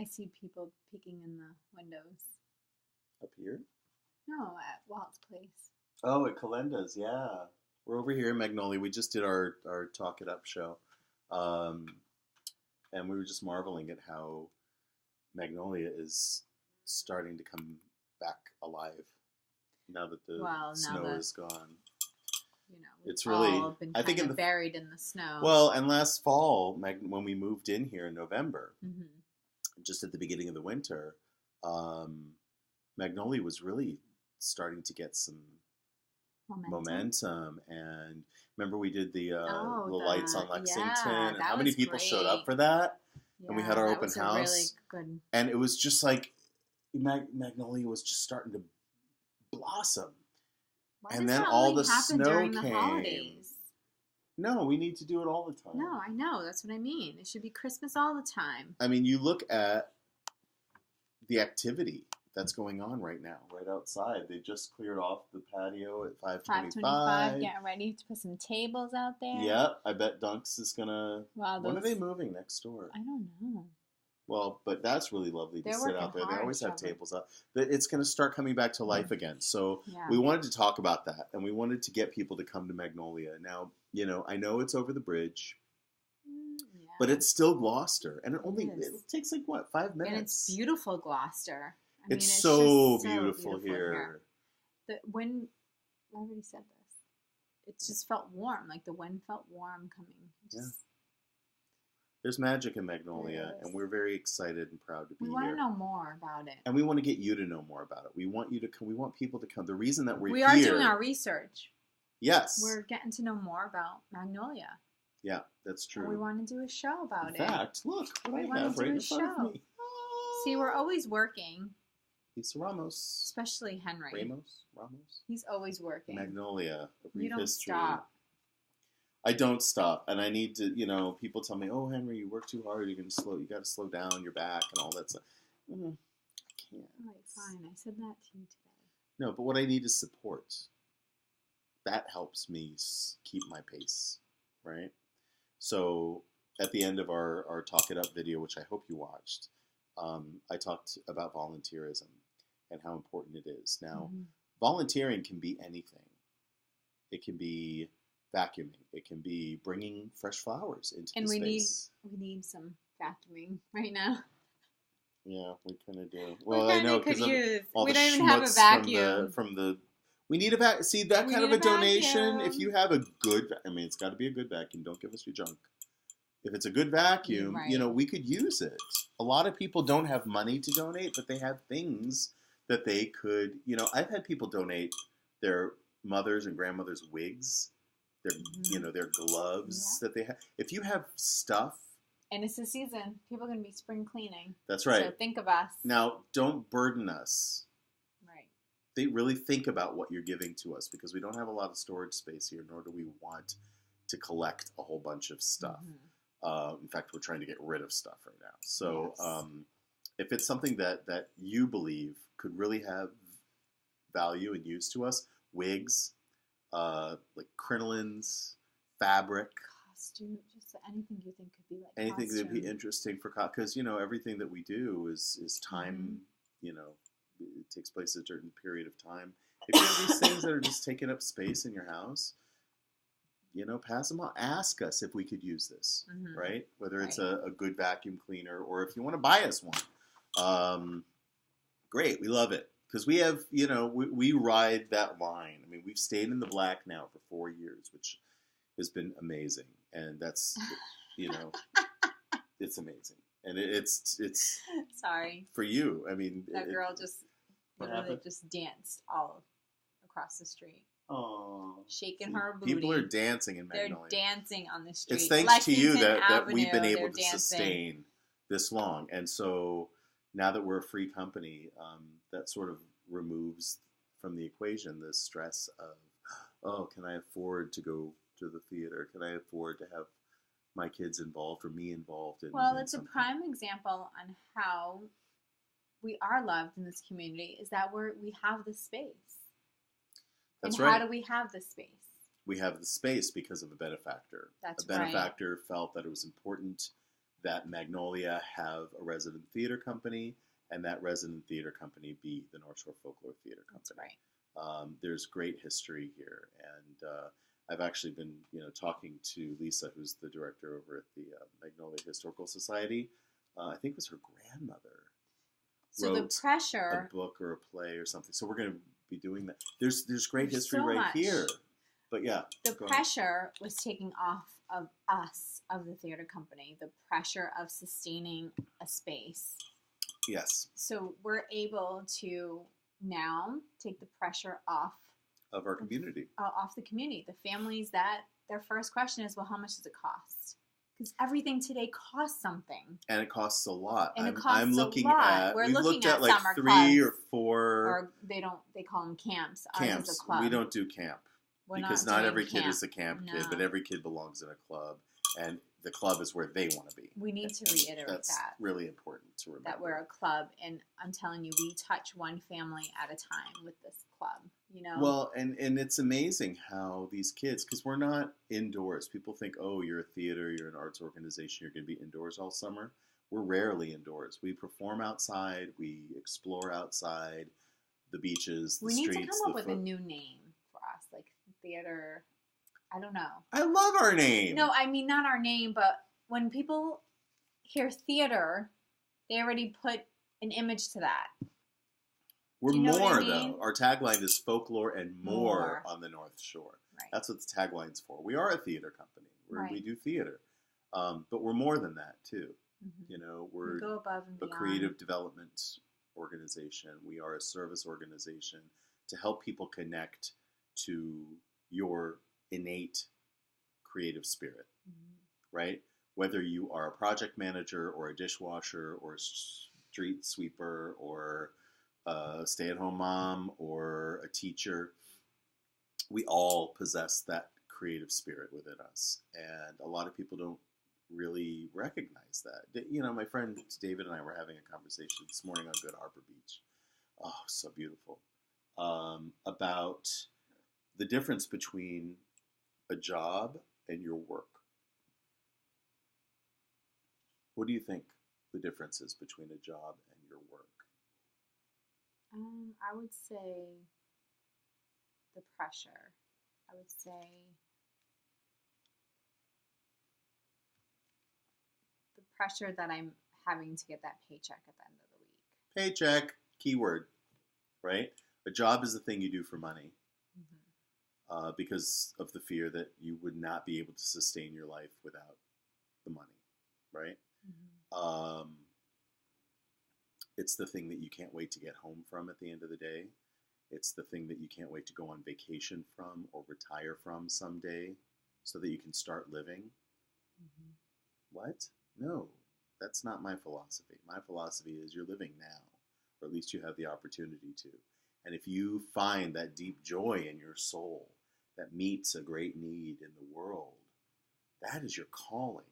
I see people peeking in the windows. Up here? No, at Walt's place. Oh, at Calenda's, yeah. We're over here in Magnolia. We just did our Talk It Up show. And we were just marveling at how Magnolia is starting to come back alive now that the snow is gone. You know, it's really been I think buried in the snow. Well, and last fall, when we moved in here in November, just at the beginning of the winter, Magnolia was really starting to get some momentum. And remember, we did the lights on Lexington, and how many people showed up for that? Yeah, and we had our open house, really good. And it was just like Magnolia was just starting to blossom. Why and then all the snow came. No, we need to do it all the time. No, I know. That's what I mean. It should be Christmas all the time. I mean, you look at the activity that's going on right now, right outside. They just cleared off the patio at 5:25. Getting ready to put some tables out there. Yep, I bet Dunks is gonna. Wow, when are they moving next door? I don't know. Well, but that's really lovely to sit out there. They always have tables up. It's going to start coming back to life again. So we wanted to talk about that, and we wanted to get people to come to Magnolia. Now, you know, I know it's over the bridge, but it's still Gloucester, and it takes like what, 5 minutes? And it's beautiful, Gloucester. I mean, it's so beautiful here. The wind. I already said this. It just felt warm. Like the wind felt warm coming. There's magic in Magnolia, and we're very excited and proud to be here. We want to know more about it. And we want to get you to know more about it. We want you to come. We want people to come. The reason that we're here... We are doing our research. Yes. We're getting to know more about Magnolia. Yeah, that's true. And we want to do a show about it. In fact, look what I have right in front of me. Oh. See, we're always working. Lisa Ramos. Especially Henry. Ramos? He's always working. Magnolia. You don't stop. I don't stop, and I need to, you know, people tell me, oh, Henry, you work too hard, you got to slow down your back and all that stuff. I can't. All right, fine. I said that to you today. No, but what I need is support. That helps me keep my pace, right? So at the end of our Talk It Up video, which I hope you watched, I talked about volunteerism and how important it is. Now, volunteering can be anything. It can be vacuuming. It can be bringing fresh flowers into the space. And we need some vacuuming right now. Yeah, we kind of do. Well, I know because all we the don't even have a vacuum from the. We need a vacuum. See, that kind of a donation. If you have a good, I mean, it's got to be a good vacuum. Don't give us your junk. If it's a good vacuum, you know, we could use it. A lot of people don't have money to donate, but they have things that they could. You know, I've had people donate their mothers' and grandmothers' wigs. Their, you know, their gloves that they have. If you have stuff. And it's the season. People are going to be spring cleaning. That's right. So think of us. Now, don't burden us. Right. They really think about what you're giving to us because we don't have a lot of storage space here, nor do we want to collect a whole bunch of stuff. In fact, we're trying to get rid of stuff right now. So if it's something that you believe could really have value and use to us, wigs, like crinolines, fabric, costume, just anything you think could be like anything costume. that would be interesting for because you know everything that we do is time. You know, it takes place at a certain period of time. If you have these things that are just taking up space in your house, you know, pass them on. Ask us if we could use this, right? Whether it's a good vacuum cleaner or if you want to buy us one. Great, we love it. Because we have, you know, we ride that line. I mean, we've stayed in the black now for 4 years, which has been amazing. And that's, you know, it's amazing. And it's sorry for you. I mean, that girl just literally just danced all across the street. Oh, shaking her booty. People are dancing in Magnolia. They're dancing on the street. It's thanks to you that we've been able to sustain this long. And so now that we're a free company, that sort of removes from the equation the stress of, oh, can I afford to go to the theater? Can I afford to have my kids involved or me involved in it's something? A prime example on how we are loved in this community is that we have the space. That's and right. How do we have the space? We have the space because of a benefactor. That's a benefactor felt that it was important that Magnolia have a resident theater company, and that resident theater company be the North Shore Folklore Theater That's Company. right. There's great history here, and I've actually been, talking to Lisa, who's the director over at the Magnolia Historical Society. I think it was her grandmother So the wrote a pressure, book or a play or something. So we're going to be doing that. There's great There's history so right much. here. But yeah, the go ahead. pressure was taking off of us, of the theater company, the pressure of sustaining a space. Yes, So we're able to now take the pressure off of our community. Off the community. The families that their first question is, well, how much does it cost? Because everything today costs something. And it costs a lot. And it costs I'm looking a lot. at, We're we've looking looked at at like summer 3 clubs, or 4 or they call them camps. Ours is camps. a club. We don't do camp. We're Because not not doing every kid camp. is a camp kid, No. but every kid belongs in a club. And the club is where they want to be. We need to reiterate That's that. really important to remember. That we're a club, and I'm telling you, we touch one family at a time with this club, Well, and it's amazing how these kids, because we're not indoors. People think, oh, you're a theater, you're an arts organization, you're going to be indoors all summer. We're rarely indoors. We perform outside, we explore outside, the beaches, the we need streets. to come up with a new name for us, like theater. I don't know. I love our name. No, I mean not our name, but when people hear theater, they already put an image to that. We're Do you know more, what I mean? though. Our tagline is folklore and more More. on the North Shore. Right. That's what the tagline's for. We are a theater company. Right. We do theater. But we're more than that, too. Mm-hmm. We're We go above and a beyond. creative development organization. We are a service organization to help people connect to your innate creative spirit, right? Whether you are a project manager or a dishwasher or a street sweeper or a stay-at-home mom or a teacher, we all possess that creative spirit within us. And a lot of people don't really recognize that. My friend David and I were having a conversation this morning on Good Harbor Beach. Oh, so beautiful. About the difference between a job and your work. What do you think the difference is between a job and your work? I would say the pressure. I would say the pressure that I'm having to get that paycheck at the end of the week. Paycheck, keyword, right? A job is the thing you do for money because of the fear that you would not be able to sustain your life without the money, right? It's the thing that you can't wait to get home from at the end of the day. It's the thing that you can't wait to go on vacation from or retire from someday so that you can start living. What? No, that's not my philosophy. My philosophy is you're living now, or at least you have the opportunity to. And if you find that deep joy in your soul that meets a great need in the world, that is your calling.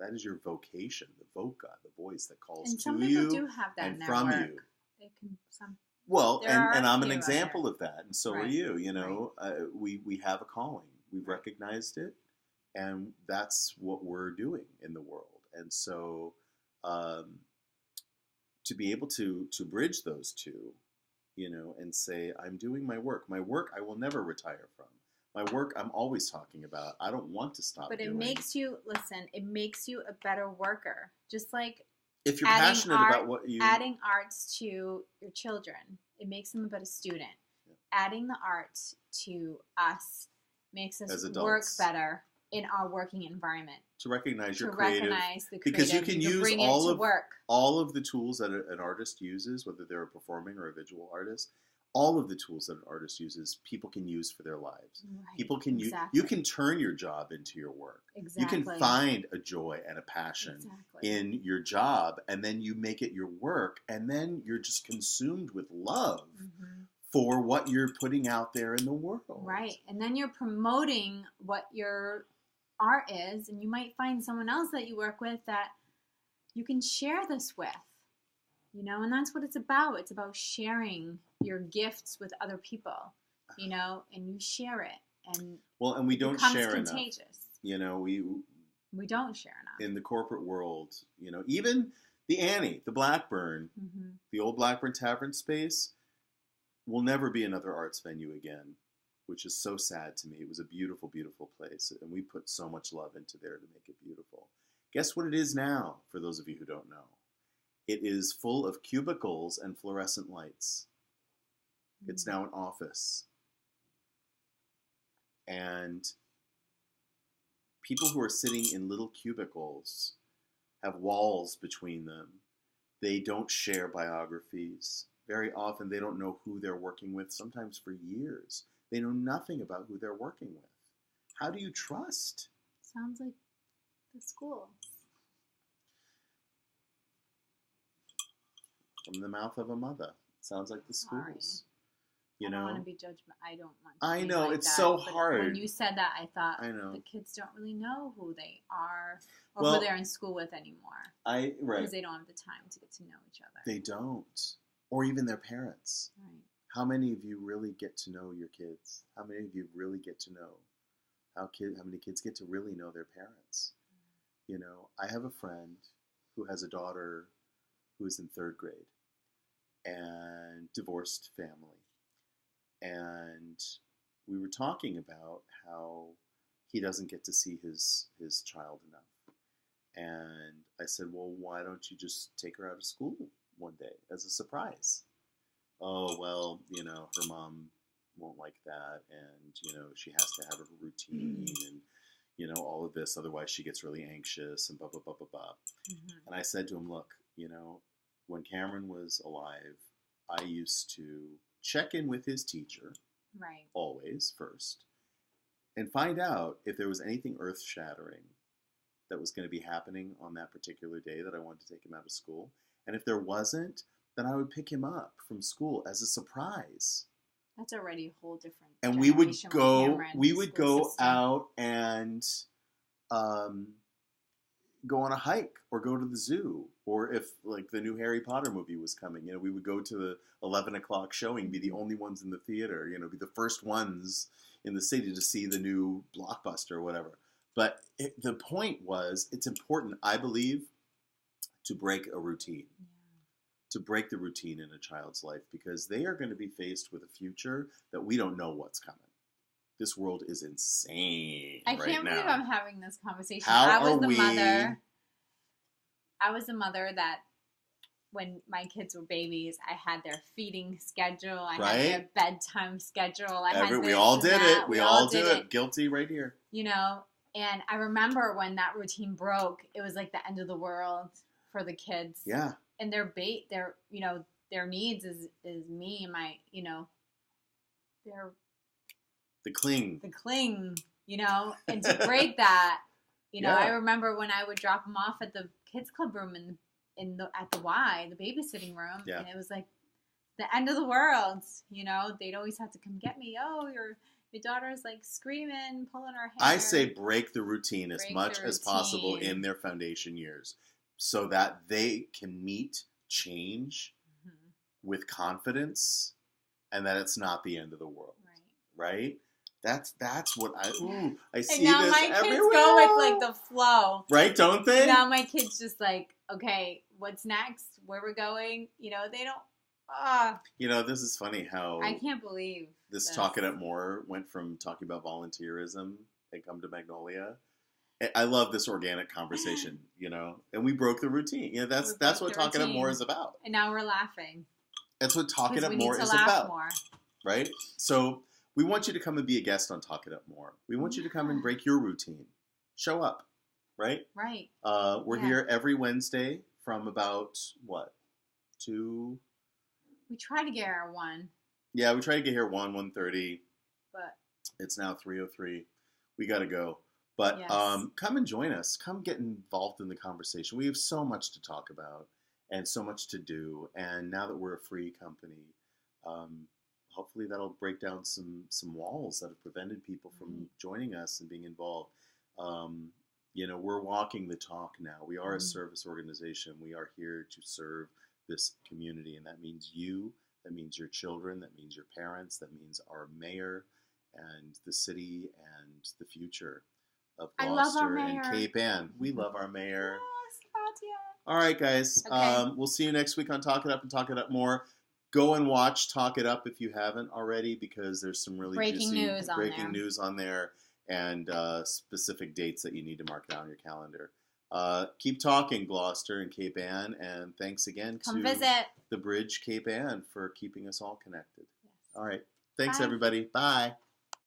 That is your vocation, the voca, the voice that calls And to some you people do have that and in their from work. you. They can some. Well, There are and a I'm an few out example there. of that, and so are Right. you. We have a calling. We've recognized it, and that's what we're doing in the world. And so, to be able to bridge those two, and say, I'm doing my work. My work I will never retire from. My work I'm always talking about. I don't want to stop But it doing. makes you it makes you a better worker. Just like If you're adding passionate art- about what you adding arts to your children, it makes them a better student. Yeah. Adding the art to us makes us As work adults. better in our working environment. to recognize To your creative, recognize the because you creative, can use bring all it to of work. all of the tools that an artist uses, whether they're a performing or a visual artist. All of the tools that an artist uses, people can use for their lives. Right. People can use. Exactly. You can turn your job into your work. Exactly. You can find a joy and a passion Exactly. in your job, and then you make it your work, and then you're just consumed with love for what you're putting out there in the world. Right. And then you're promoting what your art is, and you might find someone else that you work with that you can share this with. And that's what it's about. It's about sharing your gifts with other people, and you share it, and Well, and we it don't becomes share contagious. enough. We don't share enough. In the corporate world, you know, even the Annie, the Blackburn, the old Blackburn Tavern space will never be another arts venue again, which is so sad to me. It was a beautiful, beautiful place, and we put so much love into there to make it beautiful. Guess what it is now, for those of you who don't know? It is full of cubicles and fluorescent lights. It's now an office. And people who are sitting in little cubicles have walls between them. They don't share biographies. Very often they don't know who they're working with, sometimes for years. They know nothing about who they're working with. How do you trust? Sounds like the schools. From the mouth of a mother. Sounds like the schools. You know? I don't want to be judgmental. I don't want to I be know, like it's that, so but hard. When you said that, I thought I know. the kids don't really know who they are or who they're in school with anymore. Right. Because they don't have the time to get to know each other. They don't. Or even their parents. Right. How many of you really get to know your kids? How many of you really get to know how many kids get to really know their parents? You know, I have a friend who has a daughter who is in 3rd grade and divorced family. And we were talking about how he doesn't get to see his child enough. And I said, well, why don't you just take her out of school one day as a surprise? Oh, well, you know, her mom won't like that. And, you know, she has to have her routine and, you know, all of this. Otherwise, she gets really anxious and blah, blah, blah, blah, blah. And I said to him, look, you know, when Cameron was alive, I used to check in with his teacher, right, always first, and find out if there was anything earth-shattering that was going to be happening on that particular day that I wanted to take him out of school. And if there wasn't, then I would pick him up from school as a surprise. That's already a whole different. And we would go out and go on a hike or go to the zoo, or if like the new Harry Potter movie was coming, you know, we would go to the 11 o'clock showing, be the only ones in the theater, you know, be the first ones in the city to see the new blockbuster or whatever. But the point was, it's important, I believe, to break a routine, to break the routine in a child's life, because they are going to be faced with a future that we don't know what's coming. This world is insane right now. I can't believe I'm having this conversation. I was the mother that when my kids were babies, I had their feeding schedule. I had their bedtime schedule. We all did it. We all do it. Guilty right here. You know, and I remember when that routine broke, it was like the end of the world for the kids. Yeah. And their needs is me and my, you know, the cling, you know, and to break that, you know, I remember when I would drop them off at the kids club room at the Y, the babysitting room, and it was like the end of the world. You know, they'd always have to come get me. Oh, your daughter's like screaming, pulling her hair. I say break the routine as much as possible in their foundation years, so that they can meet change with confidence, and that it's not the end of the world. Right? That's what I see. And now my kids everywhere. Go with like the flow, right? Don't they? Now my kids just like, okay, what's next? Where we're going? You know, they don't. You know, this is funny how I can't believe this Talk It Up More went from talking about volunteerism and come to Magnolia. I love this organic conversation, you know, and we broke the routine. You know, that's what Talk It Up More is about. And now we're laughing. That's what Talk It Up More is about, right? So we want you to come and be a guest on Talk It Up More. We want you to come and break your routine. Show up, right? Right. We're here every Wednesday from about, 2? We try to get here at 1. Yeah, we try to get here 1:30. But it's now 3:03. We got to go. But come and join us. Come get involved in the conversation. We have so much to talk about and so much to do. And now that we're a free company, hopefully that'll break down some walls that have prevented people from joining us and being involved. You know, we're walking the talk now. We are a service organization. We are here to serve this community. And that means you, that means your children, that means your parents, that means our mayor and the city and the future. of I love our Gloucester and mayor. Cape Ann. We love our mayor. Yes, Katya. All right, guys. Okay. We'll see you next week on Talk It Up and Talk It Up More. Go and watch Talk It Up if you haven't already, because there's some really Breaking juicy news news on there, and specific dates that you need to mark down on your calendar. Keep talking, Gloucester and Cape Ann, and thanks again Come to visit. the Bridge Cape Ann for keeping us all connected. Yes. All right. Thanks, Bye. everybody. Bye.